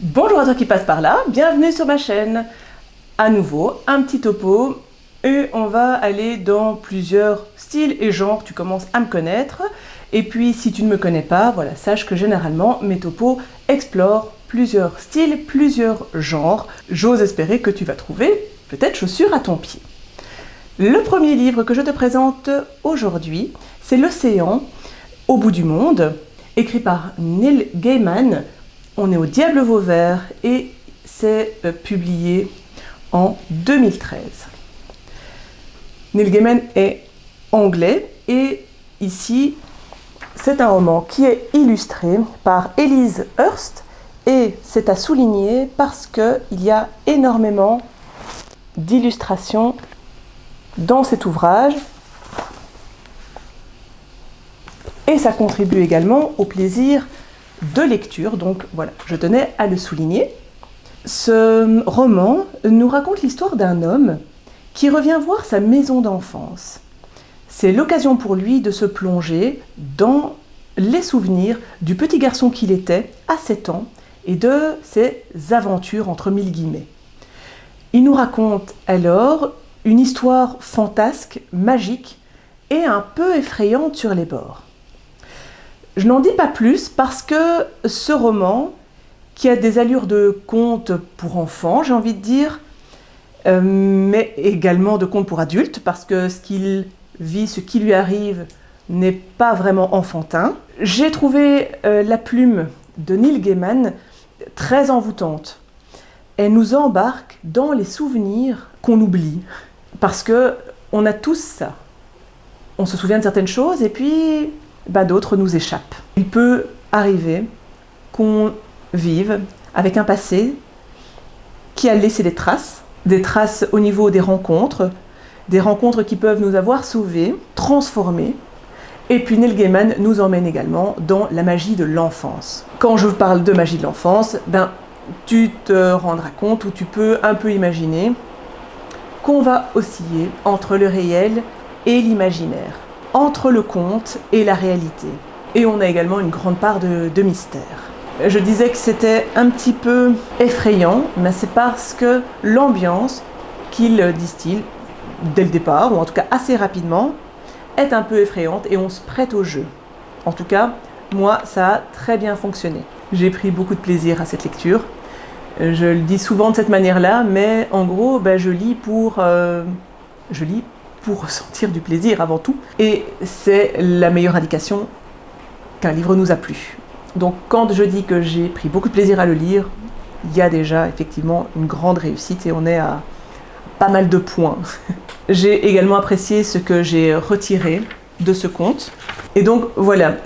Bonjour à toi qui passe par là, bienvenue sur ma chaîne. À nouveau, un petit topo et on va aller dans plusieurs styles et genres, tu commences à me connaître. Et puis si tu ne me connais pas, voilà, sache que généralement mes topos explorent plusieurs styles, plusieurs genres. J'ose espérer que tu vas trouver peut-être chaussures à ton pied. Le premier livre que je te présente aujourd'hui, c'est L'Océan au bout du monde, écrit par Neil Gaiman. On est au Diable Vauvert et c'est publié en 2013. Neil Gaiman est anglais et ici c'est un roman qui est illustré par Elise Hurst et c'est à souligner parce qu'il y a énormément d'illustrations dans cet ouvrage et ça contribue également au plaisir de lecture, donc voilà, je tenais à le souligner. Ce roman nous raconte l'histoire d'un homme qui revient voir sa maison d'enfance. C'est l'occasion pour lui de se plonger dans les souvenirs du petit garçon qu'il était à 7 ans et de ses aventures entre mille guillemets. Il nous raconte alors une histoire fantasque, magique et un peu effrayante sur les bords. Je n'en dis pas plus parce que ce roman, qui a des allures de conte pour enfants, j'ai envie de dire, mais également de conte pour adultes, parce que ce qu'il vit, ce qui lui arrive, n'est pas vraiment enfantin. J'ai trouvé la plume de Neil Gaiman très envoûtante. Elle nous embarque dans les souvenirs qu'on oublie, parce que on a tous ça. On se souvient de certaines choses et puis d'autres nous échappent. Il peut arriver qu'on vive avec un passé qui a laissé des traces au niveau des rencontres qui peuvent nous avoir sauvés, transformés. Et puis Neil Gaiman nous emmène également dans la magie de l'enfance. Quand je parle de magie de l'enfance, tu te rendras compte ou tu peux un peu imaginer qu'on va osciller entre le réel et l'imaginaire, entre le conte et la réalité. Et on a également une grande part de mystère. Je disais que c'était un petit peu effrayant, mais c'est parce que l'ambiance qu'il distille dès le départ, ou en tout cas assez rapidement, est un peu effrayante et on se prête au jeu. En tout cas, moi, ça a très bien fonctionné. J'ai pris beaucoup de plaisir à cette lecture. Je le dis souvent de cette manière-là, mais en gros, je lis pour ressentir du plaisir avant tout. Et c'est la meilleure indication qu'un livre nous a plu. Donc quand je dis que j'ai pris beaucoup de plaisir à le lire, il y a déjà effectivement une grande réussite et on est à pas mal de points. J'ai également apprécié ce que j'ai retiré de ce conte. Et donc voilà,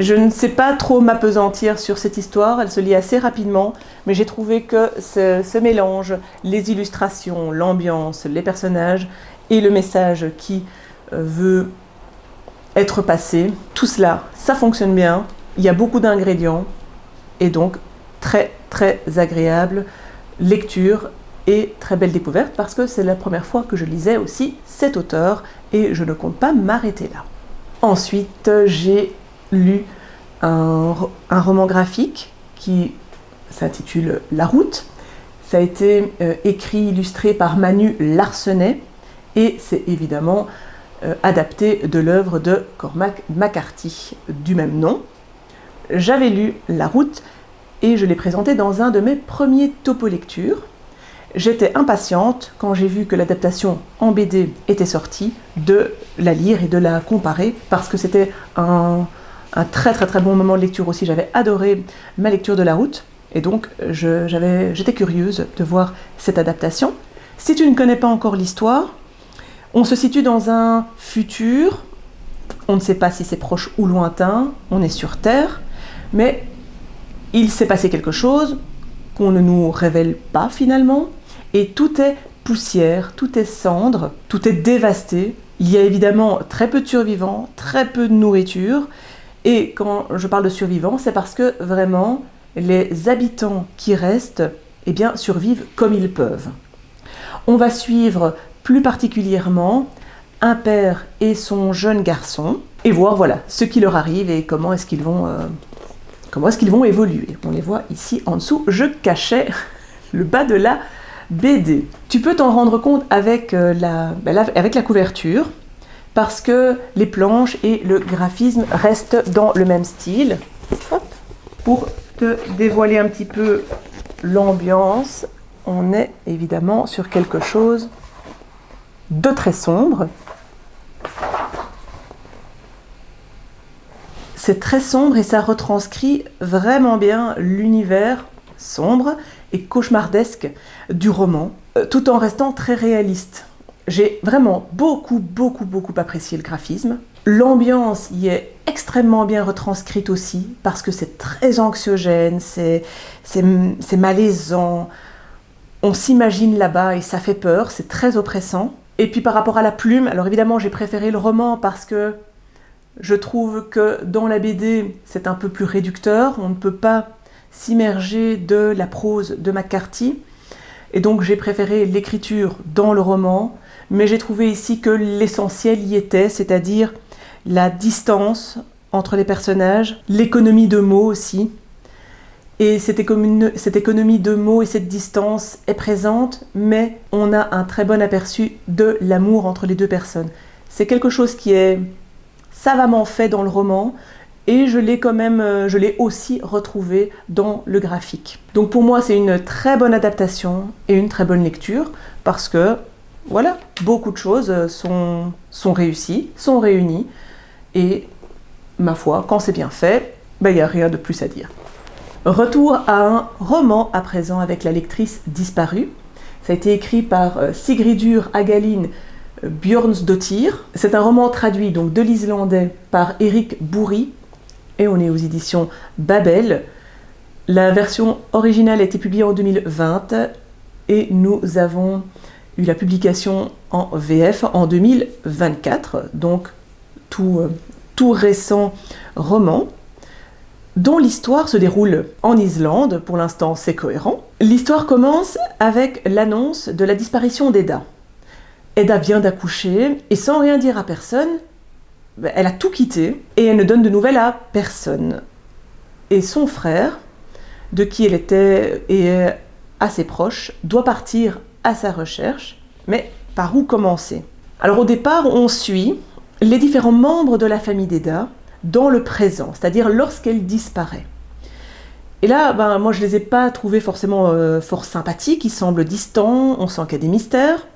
je ne sais pas trop m'appesantir sur cette histoire, elle se lit assez rapidement, mais j'ai trouvé que ce mélange, les illustrations, l'ambiance, les personnages et le message qui veut être passé, tout cela, ça fonctionne bien. Il y a beaucoup d'ingrédients et donc très très agréable lecture et très belle découverte parce que c'est la première fois que je lisais aussi cet auteur et je ne compte pas m'arrêter là. Ensuite, j'ai lu un roman graphique qui s'intitule La Route. Ça a été écrit, illustré par Manu Larsenet et c'est évidemment adapté de l'œuvre de Cormac McCarthy du même nom. J'avais lu La Route et je l'ai présenté dans un de mes premiers topo-lectures. J'étais impatiente quand j'ai vu que l'adaptation en BD était sortie de la lire et de la comparer parce que c'était un très très très bon moment de lecture aussi. J'avais adoré ma lecture de La Route et donc j'étais curieuse de voir cette adaptation. Si tu ne connais pas encore l'histoire, on se situe dans un futur, on ne sait pas si c'est proche ou lointain, on est sur Terre, mais il s'est passé quelque chose qu'on ne nous révèle pas finalement, et tout est poussière, tout est cendre, tout est dévasté. Il y a évidemment très peu de survivants, très peu de nourriture, et quand je parle de survivants, c'est parce que vraiment les habitants qui restent survivent comme ils peuvent. On va suivre plus particulièrement un père et son jeune garçon, et voir ce qui leur arrive et comment est-ce qu'ils vont comment est-ce qu'ils vont évoluer. On les voit ici en dessous. Je cachais le bas de la BD. Tu peux t'en rendre compte avec la couverture, parce que les planches et le graphisme restent dans le même style. Hop. Pour te dévoiler un petit peu l'ambiance, on est évidemment sur quelque chose de très sombre. C'est très sombre et ça retranscrit vraiment bien l'univers sombre et cauchemardesque du roman, tout en restant très réaliste. J'ai vraiment beaucoup apprécié le graphisme. L'ambiance y est extrêmement bien retranscrite aussi, parce que c'est très anxiogène, c'est malaisant. On s'imagine là-bas et ça fait peur, c'est très oppressant. Et puis par rapport à la plume, alors évidemment j'ai préféré le roman parce que je trouve que dans la BD c'est un peu plus réducteur, on ne peut pas s'immerger de la prose de McCarthy. Et donc j'ai préféré l'écriture dans le roman, mais j'ai trouvé ici que l'essentiel y était, c'est-à-dire la distance entre les personnages, l'économie de mots aussi. Et cette économie de mots et cette distance est présente, mais on a un très bon aperçu de l'amour entre les deux personnes. C'est quelque chose qui est savamment fait dans le roman, et je l'ai aussi retrouvé dans le graphique. Donc pour moi, c'est une très bonne adaptation et une très bonne lecture, parce que, voilà, beaucoup de choses sont réussies, sont réunies, et ma foi, quand c'est bien fait, il n'y a rien de plus à dire. Retour à un roman à présent avec La lectrice disparue. Ça a été écrit par Sigridur Hagalín Björnsdóttir. C'est un roman traduit donc de l'islandais par Eric Bouri, et on est aux éditions Babel. La version originale a été publiée en 2020 et nous avons eu la publication en VF en 2024, donc tout récent roman, dont l'histoire se déroule en Islande. Pour l'instant, c'est cohérent. L'histoire commence avec l'annonce de la disparition d'Edda. Edda vient d'accoucher et sans rien dire à personne, elle a tout quitté et elle ne donne de nouvelles à personne. Et son frère, de qui elle était et est assez proche, doit partir à sa recherche, mais par où commencer? Alors au départ, on suit les différents membres de la famille d'Edda dans le présent, c'est-à-dire lorsqu'elle disparaît. Et là, moi je les ai pas trouvés forcément fort sympathiques, ils semblent distants, on sent qu'il y a des mystères.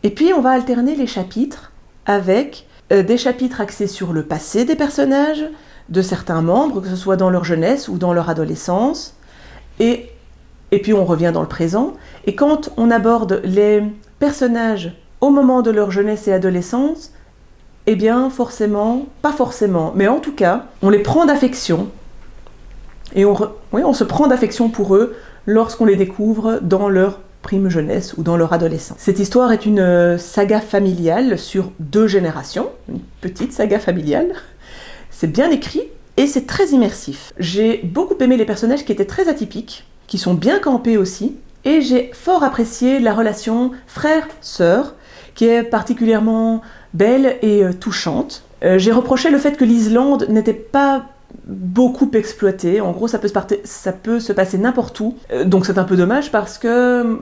Et puis on va alterner les chapitres avec des chapitres axés sur le passé des personnages, de certains membres, que ce soit dans leur jeunesse ou dans leur adolescence, et puis on revient dans le présent. Et quand on aborde les personnages au moment de leur jeunesse et adolescence, eh bien forcément, pas forcément, mais en tout cas, on les prend d'affection, et on se prend d'affection pour eux lorsqu'on les découvre dans leur prime jeunesse ou dans leur adolescence. Cette histoire est une saga familiale sur 2 générations, une petite saga familiale. C'est bien écrit et c'est très immersif. J'ai beaucoup aimé les personnages qui étaient très atypiques, qui sont bien campés aussi, et j'ai fort apprécié la relation frère-sœur, qui est particulièrement belle et touchante. J'ai reproché le fait que l'Islande n'était pas beaucoup exploité. En gros, ça peut se passer n'importe où. Donc c'est un peu dommage parce que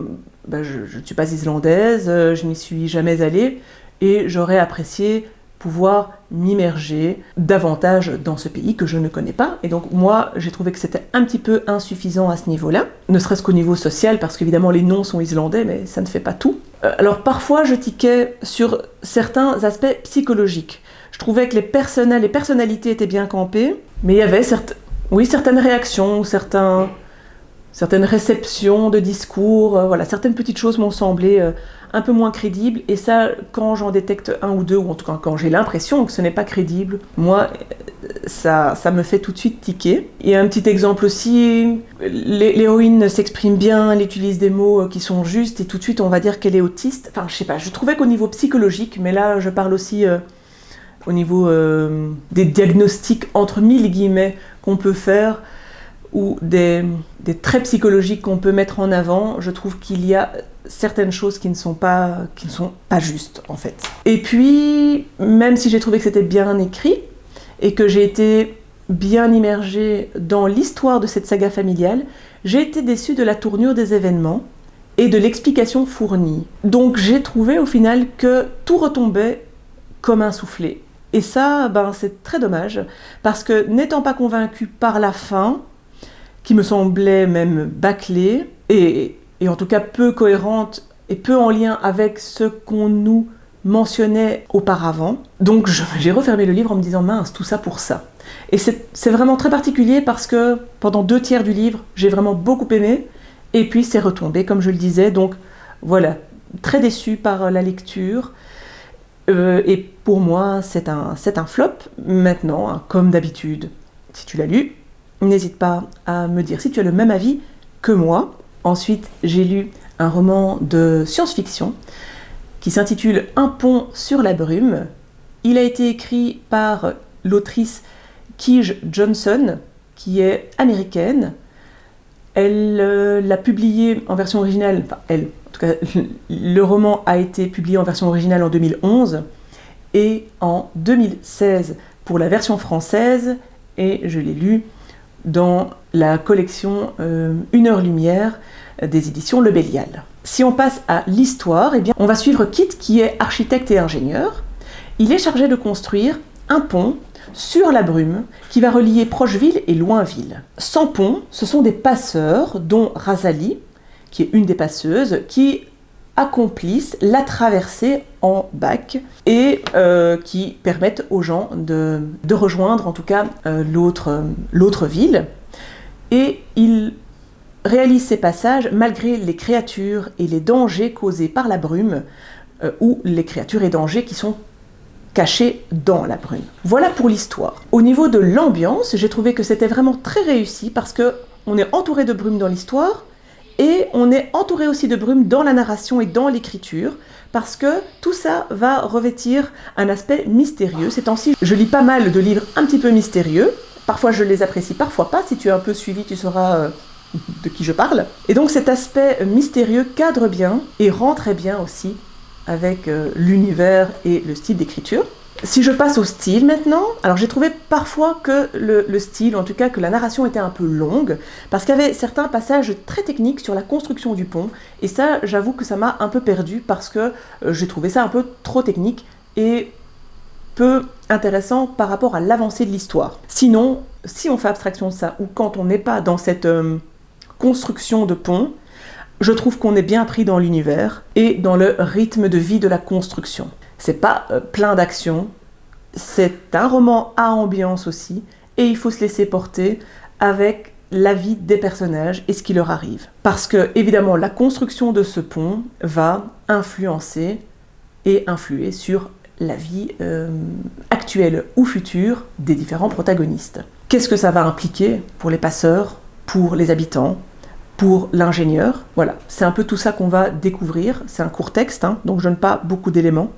je ne suis pas islandaise, je n'y suis jamais allée et j'aurais apprécié pouvoir m'immerger davantage dans ce pays que je ne connais pas. Et donc moi, j'ai trouvé que c'était un petit peu insuffisant à ce niveau-là, ne serait-ce qu'au niveau social, parce qu'évidemment les noms sont islandais, mais ça ne fait pas tout. Alors parfois, je tiquais sur certains aspects psychologiques. Je trouvais que les personnalités étaient bien campées, mais il y avait certaines réactions, certaines réceptions de discours, certaines petites choses m'ont semblé un peu moins crédibles, et ça, quand j'en détecte un ou deux, ou en tout cas quand j'ai l'impression que ce n'est pas crédible, moi, ça me fait tout de suite tiquer. Et un petit exemple aussi, l'héroïne s'exprime bien, elle utilise des mots qui sont justes, et tout de suite on va dire qu'elle est autiste. Enfin, je sais pas, je trouvais qu'au niveau psychologique, mais là je parle aussi au niveau des diagnostics entre mille guillemets qu'on peut faire, ou des traits psychologiques qu'on peut mettre en avant, je trouve qu'il y a certaines choses qui ne sont pas justes en fait. Et puis, même si j'ai trouvé que c'était bien écrit et que j'ai été bien immergée dans l'histoire de cette saga familiale, j'ai été déçue de la tournure des événements et de l'explication fournie. Donc j'ai trouvé au final que tout retombait comme un soufflé. Et ça, c'est très dommage, parce que n'étant pas convaincue par la fin, qui me semblait même bâclée, et en tout cas peu cohérente et peu en lien avec ce qu'on nous mentionnait auparavant, donc j'ai refermé le livre en me disant mince, tout ça pour ça. Et c'est vraiment très particulier parce que pendant 2/3 du livre, j'ai vraiment beaucoup aimé, et puis c'est retombé, comme je le disais, donc voilà, très déçue par la lecture. Et pour moi, c'est un flop. Maintenant, hein, comme d'habitude, si tu l'as lu, n'hésite pas à me dire si tu as le même avis que moi. Ensuite, j'ai lu un roman de science-fiction qui s'intitule Un pont sur la brume. Il a été écrit par l'autrice Kij Johnson, qui est américaine. Elle l'a publié en version originale, enfin elle, en tout cas le roman a été publié en version originale en 2011 et en 2016 pour la version française, et je l'ai lu dans la collection Une heure lumière des éditions Le Bélial. Si on passe à l'histoire, eh bien, on va suivre Kit qui est architecte et ingénieur. Il est chargé de construire un pont sur la brume qui va relier Procheville et Loinville. Sans pont, ce sont des passeurs, dont Razali, qui est une des passeuses, qui accomplissent la traversée en bac et qui permettent aux gens de rejoindre en tout cas l'autre ville. Et ils réalisent ces passages malgré les créatures et les dangers causés par la brume, ou les créatures et dangers qui sont cachés dans la brume. Voilà pour l'histoire. Au niveau de l'ambiance, j'ai trouvé que c'était vraiment très réussi parce que on est entouré de brume dans l'histoire et on est entouré aussi de brume dans la narration et dans l'écriture parce que tout ça va revêtir un aspect mystérieux. Ces temps-ci, je lis pas mal de livres un petit peu mystérieux. Parfois je les apprécie, parfois pas. Si tu as un peu suivi, tu sauras de qui je parle. Et donc cet aspect mystérieux cadre bien et rend très bien aussi avec l'univers et le style d'écriture. Si je passe au style maintenant, alors j'ai trouvé parfois que le style, en tout cas que la narration était un peu longue, parce qu'il y avait certains passages très techniques sur la construction du pont, et ça, j'avoue que ça m'a un peu perdu parce que j'ai trouvé ça un peu trop technique et peu intéressant par rapport à l'avancée de l'histoire. Sinon, si on fait abstraction de ça, ou quand on n'est pas dans cette construction de pont, je trouve qu'on est bien pris dans l'univers et dans le rythme de vie de la construction. C'est pas plein d'action, c'est un roman à ambiance aussi, et il faut se laisser porter avec la vie des personnages et ce qui leur arrive. Parce que, évidemment, la construction de ce pont va influencer et influer sur la vie actuelle ou future des différents protagonistes. Qu'est-ce que ça va impliquer pour les passeurs, pour les habitants, pour l'ingénieur? Voilà, c'est un peu tout ça qu'on va découvrir. C'est un court texte, hein, donc je donne pas beaucoup d'éléments.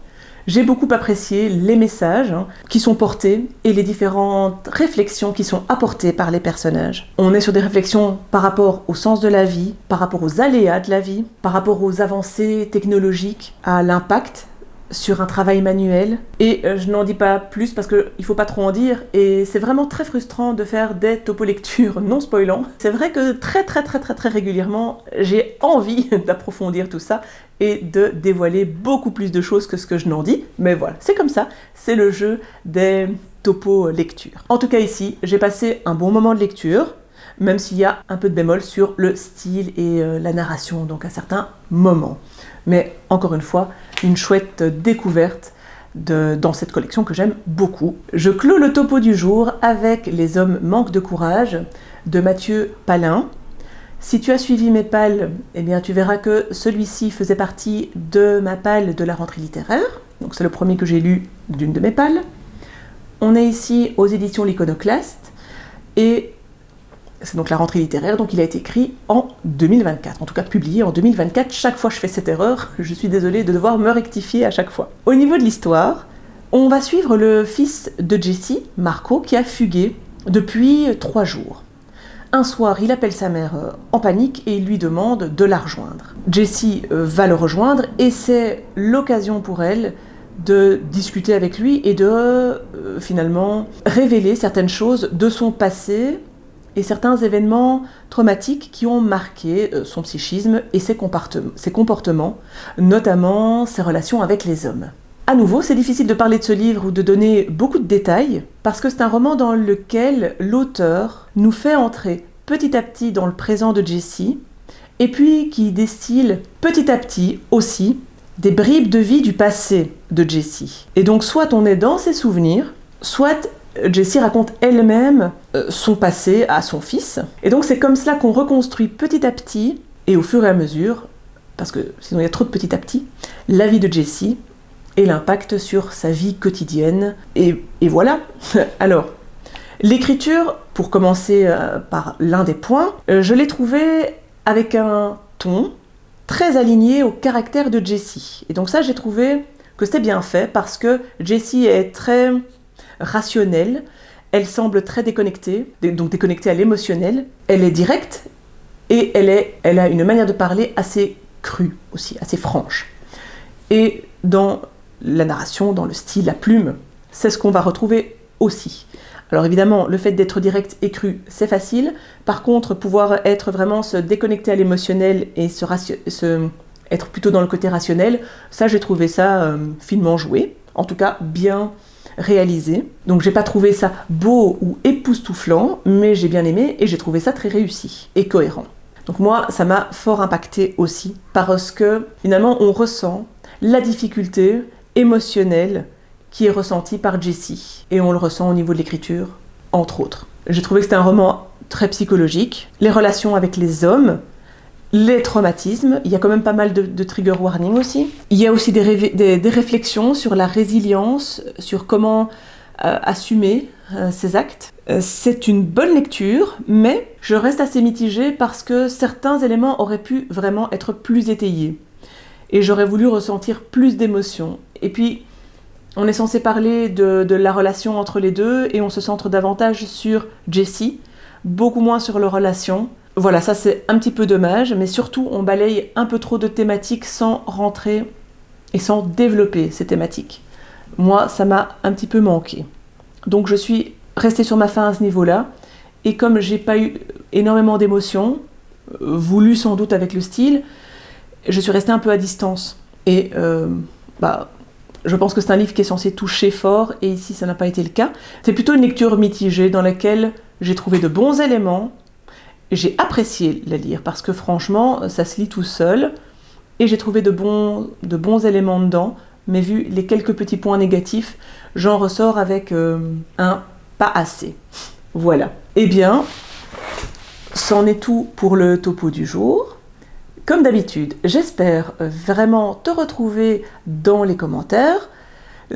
J'ai beaucoup apprécié les messages qui sont portés et les différentes réflexions qui sont apportées par les personnages. On est sur des réflexions par rapport au sens de la vie, par rapport aux aléas de la vie, par rapport aux avancées technologiques, à l'impact sur un travail manuel. Et je n'en dis pas plus parce qu'il ne faut pas trop en dire. Et c'est vraiment très frustrant de faire des topolectures non spoilants. C'est vrai que très régulièrement, j'ai envie d'approfondir tout ça et de dévoiler beaucoup plus de choses que ce que je n'en dis. Mais voilà, c'est comme ça. C'est le jeu des topo-lectures. En tout cas ici, j'ai passé un bon moment de lecture, même s'il y a un peu de bémol sur le style et la narration, donc à certains moments. Mais encore une fois, une chouette découverte dans cette collection que j'aime beaucoup. Je clôt le topo du jour avec Les hommes manquent de courage de Mathieu Palin. Si tu as suivi mes pales, eh bien tu verras que celui-ci faisait partie de ma pale de la rentrée littéraire. Donc c'est le premier que j'ai lu d'une de mes pales. On est ici aux éditions L'Iconoclaste et c'est donc la rentrée littéraire, donc il a été écrit en 2024, en tout cas publié en 2024. Chaque fois je fais cette erreur, je suis désolée de devoir me rectifier à chaque fois. Au niveau de l'histoire, on va suivre le fils de Jessie, Marco, qui a fugué depuis 3 jours. Un soir, il appelle sa mère en panique et il lui demande de la rejoindre. Jessie va le rejoindre et c'est l'occasion pour elle de discuter avec lui et de finalement révéler certaines choses de son passé et certains événements traumatiques qui ont marqué son psychisme et ses comportements, notamment ses relations avec les hommes. À nouveau, c'est difficile de parler de ce livre ou de donner beaucoup de détails, parce que c'est un roman dans lequel l'auteur nous fait entrer petit à petit dans le présent de Jessie, et puis qui distille petit à petit aussi des bribes de vie du passé de Jessie. Et donc soit on est dans ses souvenirs, soit Jessie raconte elle-même son passé à son fils. Et donc c'est comme cela qu'on reconstruit petit à petit, et au fur et à mesure, parce que sinon il y a trop de petit à petit, la vie de Jessie et l'impact sur sa vie quotidienne. Et voilà. Alors, l'écriture, pour commencer par l'un des points, je l'ai trouvée avec un ton très aligné au caractère de Jessie. Et donc ça, j'ai trouvé que c'était bien fait, parce que Jessie est très rationnelle, elle semble très déconnectée, donc déconnectée à l'émotionnel, elle est directe, et elle a une manière de parler assez crue aussi, assez franche. Et dans la narration, dans le style, la plume, c'est ce qu'on va retrouver aussi. Alors évidemment, le fait d'être direct et cru, c'est facile. Par contre, pouvoir être vraiment se déconnecter à l'émotionnel et être plutôt dans le côté rationnel, ça, j'ai trouvé ça finement joué, en tout cas bien réalisé. Donc j'ai pas trouvé ça beau ou époustouflant, mais j'ai bien aimé et j'ai trouvé ça très réussi et cohérent. Donc moi, ça m'a fort impacté aussi, parce que finalement, on ressent la difficulté émotionnelle qui est ressentie par Jessie. Et on le ressent au niveau de l'écriture, entre autres. J'ai trouvé que c'était un roman très psychologique. Les relations avec les hommes, les traumatismes, il y a quand même pas mal de trigger warning aussi. Il y a aussi des réflexions sur la résilience, sur comment assumer ses actes. C'est une bonne lecture, mais je reste assez mitigée parce que certains éléments auraient pu vraiment être plus étayés. Et j'aurais voulu ressentir plus d'émotions. Et puis, on est censé parler de la relation entre les deux, et on se centre davantage sur Jessie, beaucoup moins sur leur relation. Voilà, ça c'est un petit peu dommage, mais surtout on balaye un peu trop de thématiques sans rentrer et sans développer ces thématiques. Moi, ça m'a un petit peu manqué. Donc je suis restée sur ma faim à ce niveau-là, et comme j'ai pas eu énormément d'émotions, voulues sans doute avec le style, je suis restée un peu à distance. Et je pense que c'est un livre qui est censé toucher fort, et ici ça n'a pas été le cas. C'est plutôt une lecture mitigée dans laquelle j'ai trouvé de bons éléments, et j'ai apprécié la lire, parce que franchement, ça se lit tout seul, et j'ai trouvé de bons éléments dedans, mais vu les quelques petits points négatifs, j'en ressors avec un pas assez. Voilà. Eh bien, c'en est tout pour le topo du jour. Comme d'habitude, j'espère vraiment te retrouver dans les commentaires.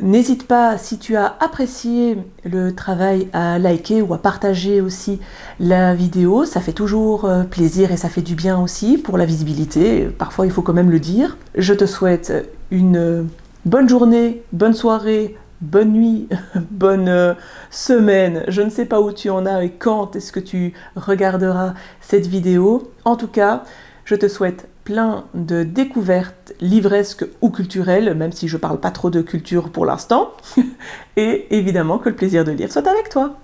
N'hésite pas, si tu as apprécié le travail, à liker ou à partager aussi la vidéo. Ça fait toujours plaisir et ça fait du bien aussi pour la visibilité. Parfois, il faut quand même le dire. Je te souhaite une bonne journée, bonne soirée, bonne nuit, bonne semaine. Je ne sais pas où tu en as et quand est-ce que tu regarderas cette vidéo. En tout cas, je te souhaite plein de découvertes livresques ou culturelles, même si je ne parle pas trop de culture pour l'instant, et évidemment que le plaisir de lire soit avec toi.